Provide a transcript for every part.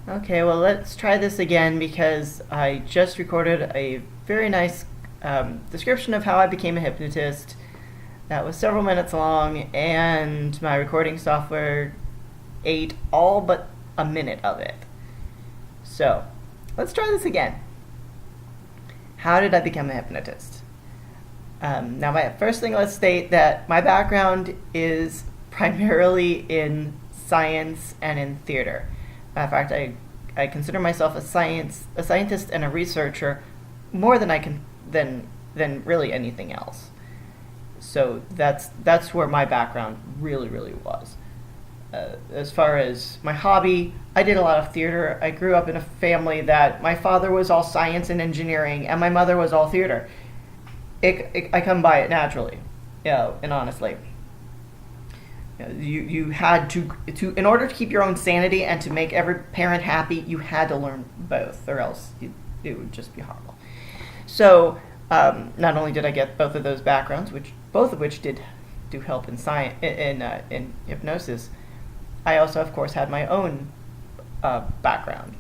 Okay, well, let's try this again because I just recorded a very nice description of how I became a hypnotist. That was several minutes long, and my recording software ate all but a minute of it. So, let's try this again. How did I become a hypnotist? Now, my first thing, let's state that my background is primarily in science and in theater. Matter of fact, I consider myself a scientist and a researcher more than I can than really anything else. So that's where my background really was. As far as my hobby, I did a lot of theater. I grew up in a family that my father was all science and engineering, and my mother was all theater. I come by it naturally, and honestly. You had to in order to keep your own sanity and to make every parent happy, you had to learn both, or else it would just be horrible. So not only did I get both of those backgrounds, both of which did do help in science in hypnosis, I also, of course, had my own background,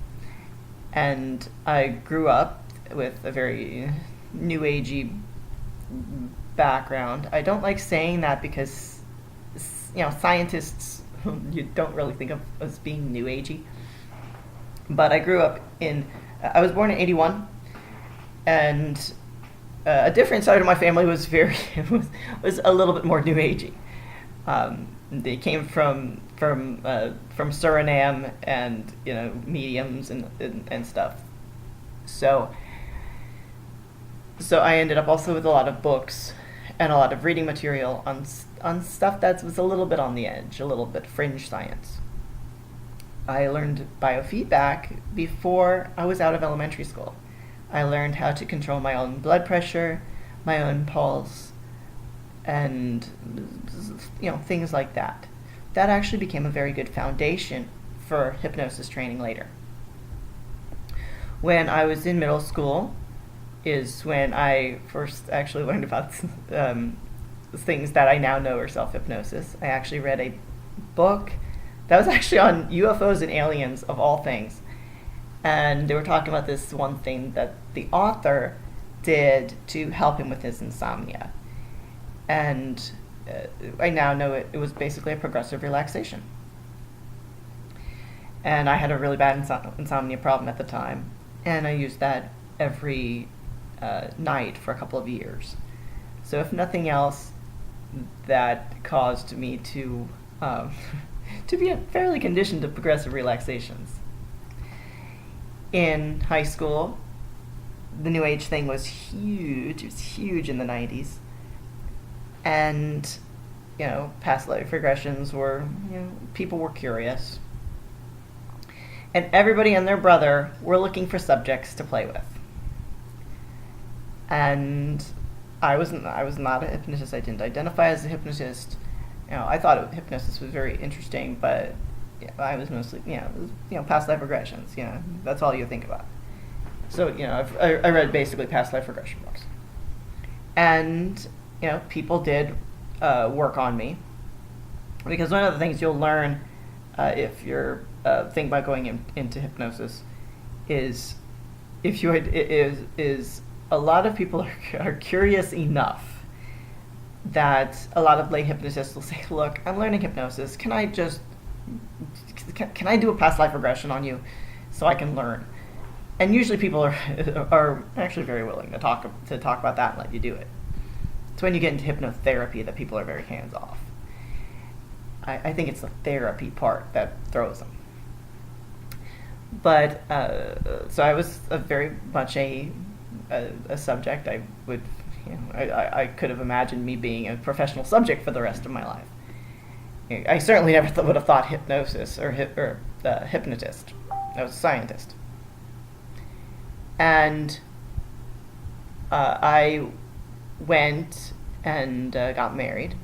and I grew up with a very new agey background. I don't like saying that because scientists, you don't really think of as being new agey. But I grew up I was born in 81, and a different side of my family was was a little bit more new agey. They came from Suriname and mediums and stuff. So I ended up also with a lot of books and a lot of reading material on stuff that was a little bit on the edge, a little bit fringe science. I learned biofeedback before I was out of elementary school. I learned how to control my own blood pressure, my own pulse, and things like that. That actually became a very good foundation for hypnosis training later. When I was in middle school is when I first actually learned about things that I now know are self-hypnosis. I actually read a book that was actually on UFOs and aliens, of all things. And they were talking about this one thing that the author did to help him with his insomnia. And I now know it was basically a progressive relaxation. And I had a really bad insomnia problem at the time. And I used that every night for a couple of years. So if nothing else, that caused me to to be fairly conditioned to progressive relaxations. In high school, the New Age thing was huge. It was huge in the 90s. And, past life regressions were, people were curious. And everybody and their brother were looking for subjects to play with. And I was not a hypnotist. I didn't identify as a hypnotist. I thought hypnosis was very interesting, but I was mostly, past life regressions. That's all you think about. So, I read basically past life regression books. And, people did work on me. Because one of the things you'll learn if you're thinking about going into hypnosis is a lot of people are curious enough that a lot of lay hypnotists will say, look, I'm learning hypnosis. Can I do a past life regression on you so I can learn? And usually people are actually very willing to talk about that and let you do it. It's when you get into hypnotherapy that people are very hands off. I think it's the therapy part that throws them. But so I was very much a subject. I would, I could have imagined me being a professional subject for the rest of my life. I certainly never would have thought hypnosis or hypnotist. I was a scientist. And I went and got married,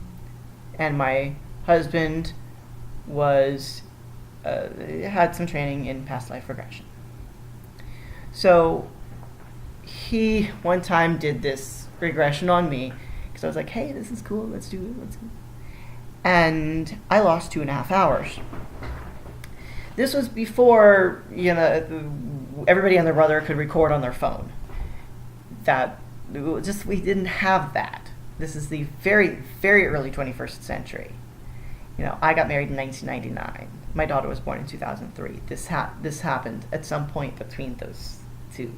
and my husband had some training in past life regression. So he one time did this regression on me because I was like, hey, this is cool, let's do it. And I lost 2.5 hours. This was before, everybody and their brother could record on their phone. We didn't have that. This is the very, very early 21st century. I got married in 1999. My daughter was born in 2003. This happened at some point between those two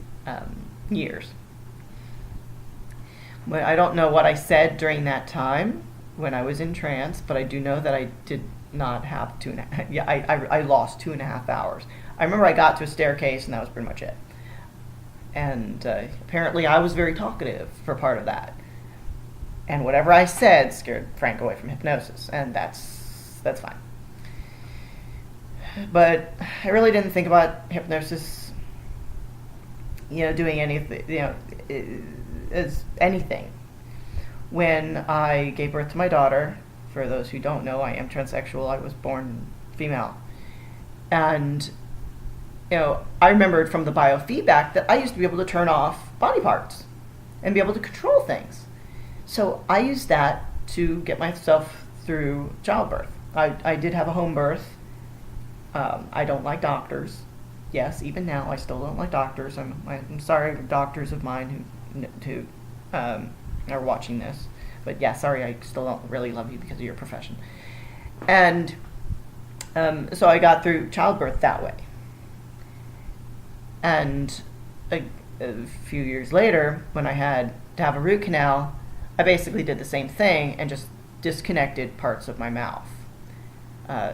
years. But I don't know what I said during that time when I was in trance, but I do know that I did not have 2.5. Yeah, I lost 2.5 hours. I remember I got to a staircase, and that was pretty much it. And apparently I was very talkative for part of that. And whatever I said scared Frank away from hypnosis, and that's fine. But I really didn't think about hypnosis, doing anything, as anything. When I gave birth to my daughter, for those who don't know, I am transsexual. I was born female. And, I remembered from the biofeedback that I used to be able to turn off body parts and be able to control things. So I used that to get myself through childbirth. I did have a home birth. I don't like doctors. Yes, even now I still don't like doctors. I'm sorry, doctors of mine who are watching this. But yeah, sorry, I still don't really love you because of your profession. And so I got through childbirth that way. And a few years later, when I had to have a root canal, I basically did the same thing and just disconnected parts of my mouth.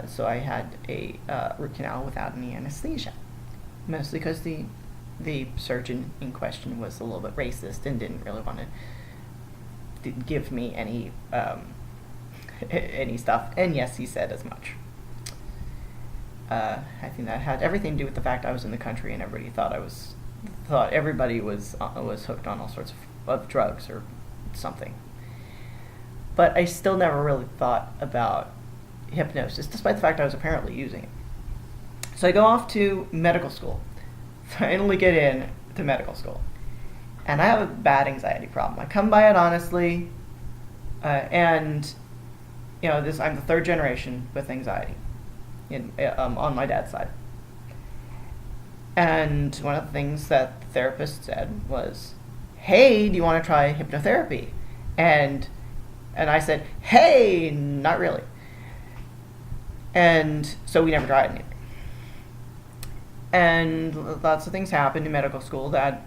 So I had a root canal without any anesthesia, mostly because the surgeon in question was a little bit racist and didn't really want to give me any stuff. And yes, he said as much. I think that had everything to do with the fact I was in the country and everybody thought everybody was hooked on all sorts of drugs or something. But I still never really thought about hypnosis, despite the fact I was apparently using it. So I go off to medical school. Finally get in to medical school. And I have a bad anxiety problem. I come by it honestly, and I'm the third generation with anxiety on my dad's side. And one of the things that the therapist said was, "Hey, do you want to try hypnotherapy?" And I said, "Hey, not really." And so we never tried anything. And lots of things happened in medical school that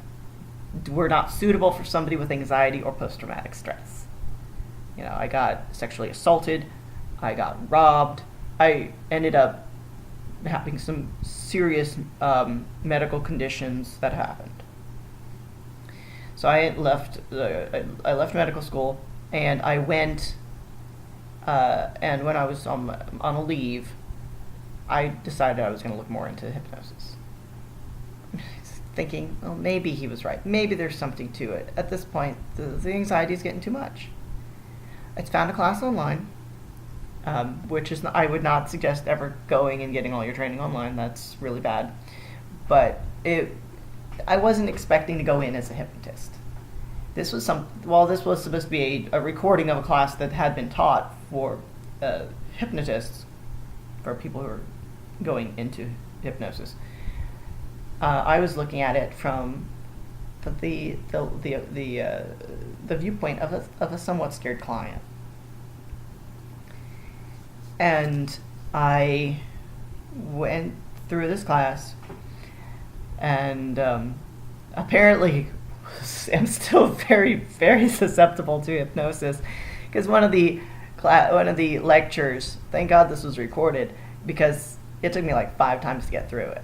were not suitable for somebody with anxiety or post-traumatic stress. I got sexually assaulted. I got robbed. I ended up having some serious medical conditions that happened. So I left medical school, and I went. And when I was on a leave, I decided I was going to look more into hypnosis. Thinking, well, maybe he was right. Maybe there's something to it. At this point, the anxiety is getting too much. I found a class online, which is I would not suggest ever going and getting all your training online. That's really bad. But I wasn't expecting to go in as a hypnotist. This was this was supposed to be a recording of a class that had been taught for hypnotists, for people who are going into hypnosis. I was looking at it from the viewpoint of a somewhat scared client, and I went through this class, and apparently am still very, very susceptible to hypnosis, because one of the lectures, thank God this was recorded, because it took me like 5 times to get through it.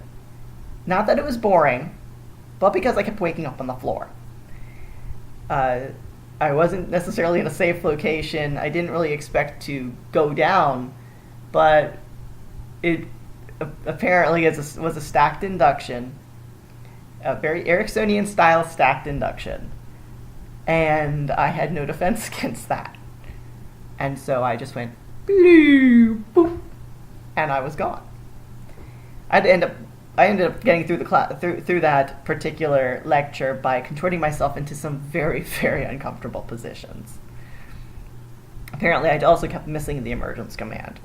Not that it was boring, but because I kept waking up on the floor. I wasn't necessarily in a safe location. I didn't really expect to go down, but it apparently was a stacked induction, a very Ericksonian style stacked induction, and I had no defense against that. And so I just went boop, and I was gone. I ended up getting through the class, through that particular lecture by contorting myself into some very, very uncomfortable positions. Apparently, I also kept missing the emergence command.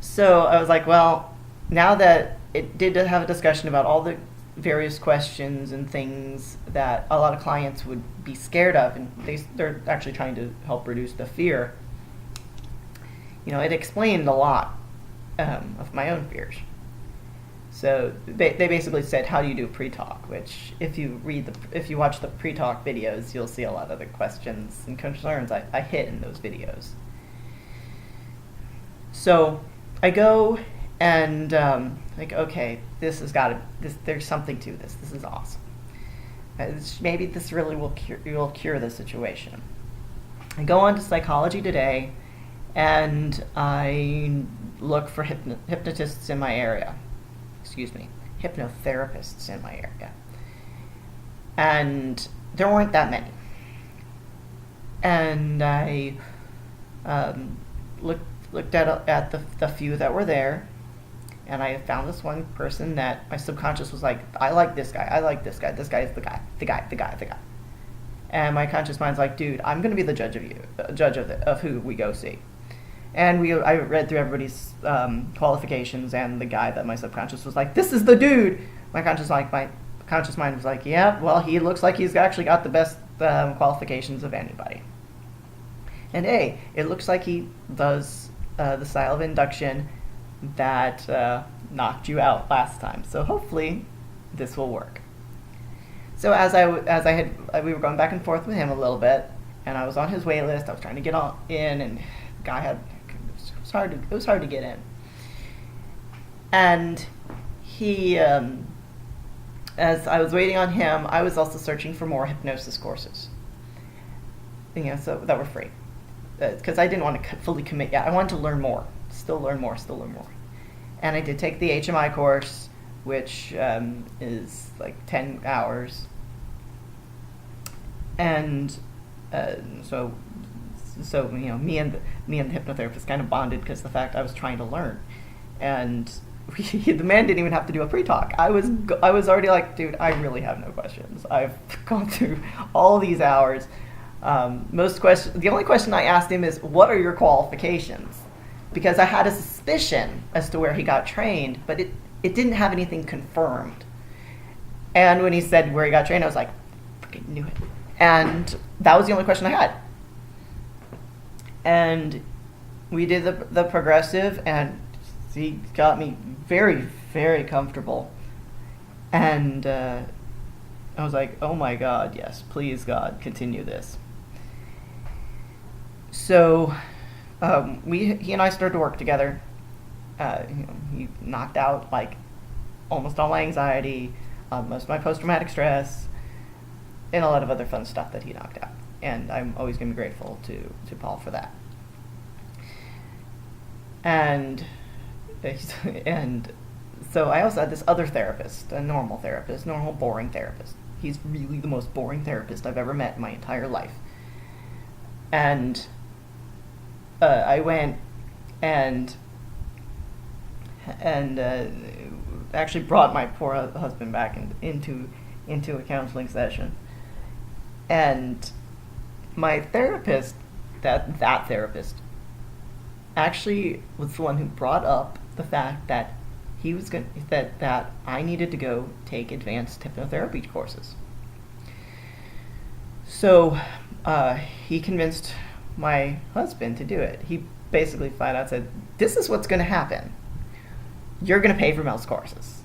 So I was like, well, now that it did have a discussion about all the various questions and things that a lot of clients would be scared of, and they're actually trying to help reduce the fear. It explained a lot of my own fears. So they basically said, how do you do pre-talk? Which, if you watch the pre-talk videos, you'll see a lot of the questions and concerns I hit in those videos. So I go and okay, this has got to. There's something to this. This is awesome. Maybe this really will cure the situation. I go on to Psychology Today, and I look for hypnotists in my area. Hypnotherapists in my area. And there weren't that many. And I looked at the few that were there, and I found this one person that my subconscious was like, I like this guy, this guy is the guy. And my conscious mind's like, dude, I'm going to be the judge of who we go see. And I read through everybody's qualifications, and the guy that my subconscious was like, this is the dude. My conscious mind was like, yeah, well, he looks like he's actually got the best qualifications of anybody. And hey, it looks like he does the style of induction that knocked you out last time. So hopefully this will work. So we were going back and forth with him a little bit, and I was on his wait list. I was trying to get in, and the guy it was hard to get in. And he, as I was waiting on him, I was also searching for more hypnosis courses, so that were free, because I didn't want to fully commit yet. I wanted to learn more, still learn more. And I did take the HMI course, which is like 10 hours. And so me and the hypnotherapist kind of bonded because the fact I was trying to learn, and the man didn't even have to do a pre-talk. I was already like, dude, I really have no questions. I've gone through all these hours. The only question I asked him is, what are your qualifications? Because I had a suspicion as to where he got trained, but it didn't have anything confirmed. And when he said where he got trained, I was like, freaking knew it. And that was the only question I had. And we did the progressive, and he got me very, very comfortable. And I was like, oh my God, yes, please God, continue this. So he and I started to work together. He knocked out like almost all my anxiety, most of my post-traumatic stress, and a lot of other fun stuff that he knocked out. And I'm always going to be grateful to Paul for that. And so I also had this other therapist, a normal boring therapist. He's really the most boring therapist I've ever met in my entire life. And I went and actually brought my poor husband back into a counseling session. And my therapist, that therapist, actually was the one who brought up the fact that that I needed to go take advanced hypnotherapy courses. So he convinced my husband to do it. He basically flat out said, this is what's going to happen. You're going to pay for Mel's courses.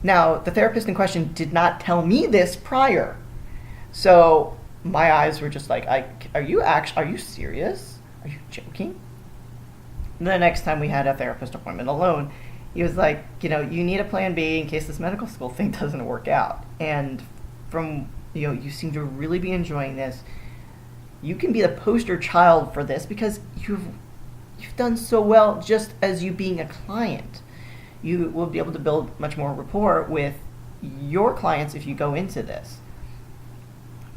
Now, the therapist in question did not tell me this prior. So my eyes were just like, are you serious? Are you joking? And the next time we had a therapist appointment alone, he was like, you need a plan B in case this medical school thing doesn't work out. And from, you seem to really be enjoying this. You can be the poster child for this because you've done so well just as you being a client. You will be able to build much more rapport with your clients if you go into this.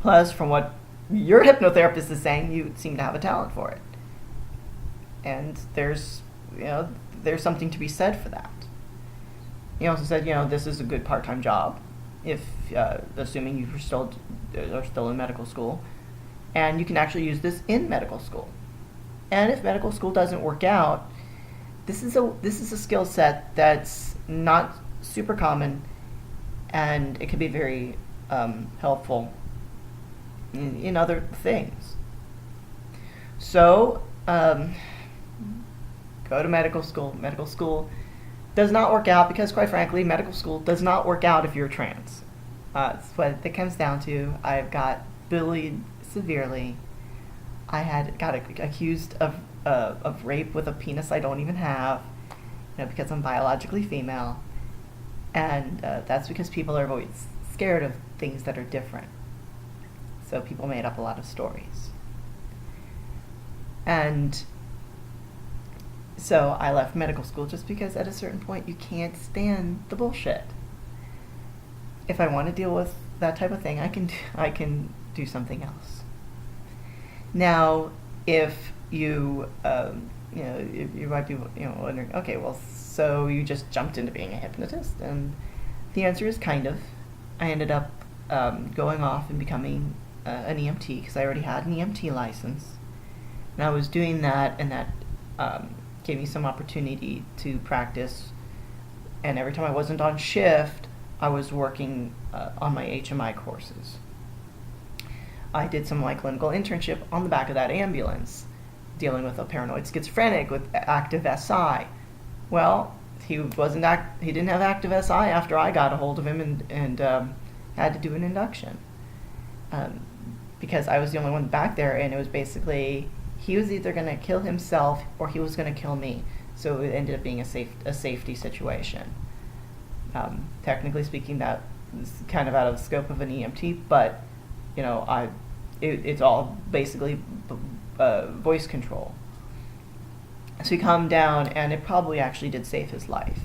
Plus, from what your hypnotherapist is saying, you seem to have a talent for it. And there's something to be said for that. He also said, this is a good part-time job, if assuming you are still in medical school, and you can actually use this in medical school. And if medical school doesn't work out, this is a skill set that's not super common, and it can be very helpful in other things. So, go to medical school. Medical school does not work out because, quite frankly, medical school does not work out if you're trans. That's what it comes down to. I've got bullied severely. I got accused of rape with a penis I don't even have, because I'm biologically female, and that's because people are always scared of things that are different. So people made up a lot of stories. And so I left medical school just because at a certain point you can't stand the bullshit. If I want to deal with that type of thing, I can do something else. Now, if you you might be wondering, okay, well, so you just jumped into being a hypnotist, and the answer is kind of. I ended up going off and becoming an EMT because I already had an EMT license, and I was doing that, and that gave me some opportunity to practice. And every time I wasn't on shift, I was working on my HMI courses. I did some clinical internship on the back of that ambulance, dealing with a paranoid schizophrenic with active SI. Well, he didn't have active SI after I got a hold of him and had to do an induction. Because I was the only one back there, and it was basically he was either going to kill himself or he was going to kill me. So it ended up being a safety situation. Technically speaking, that is kind of out of the scope of an EMT, but it's all basically voice control. So he calmed down, and it probably actually did save his life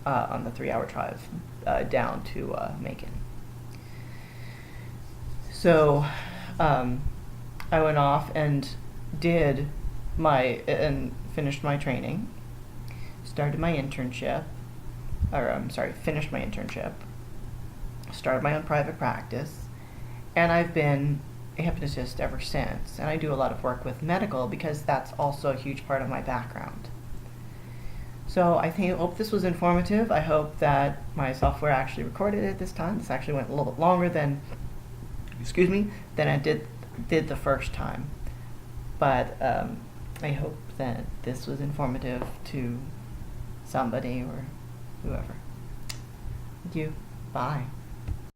on the 3-hour drive down to Macon. So I went off and finished my training, started my internship, finished my internship, started my own private practice, and I've been a hypnotist ever since. And I do a lot of work with medical because that's also a huge part of my background. So I hope this was informative. I hope that my software actually recorded it this time. This actually went a little bit longer than I did the first time. But I hope that this was informative to somebody or whoever. Thank you. Bye.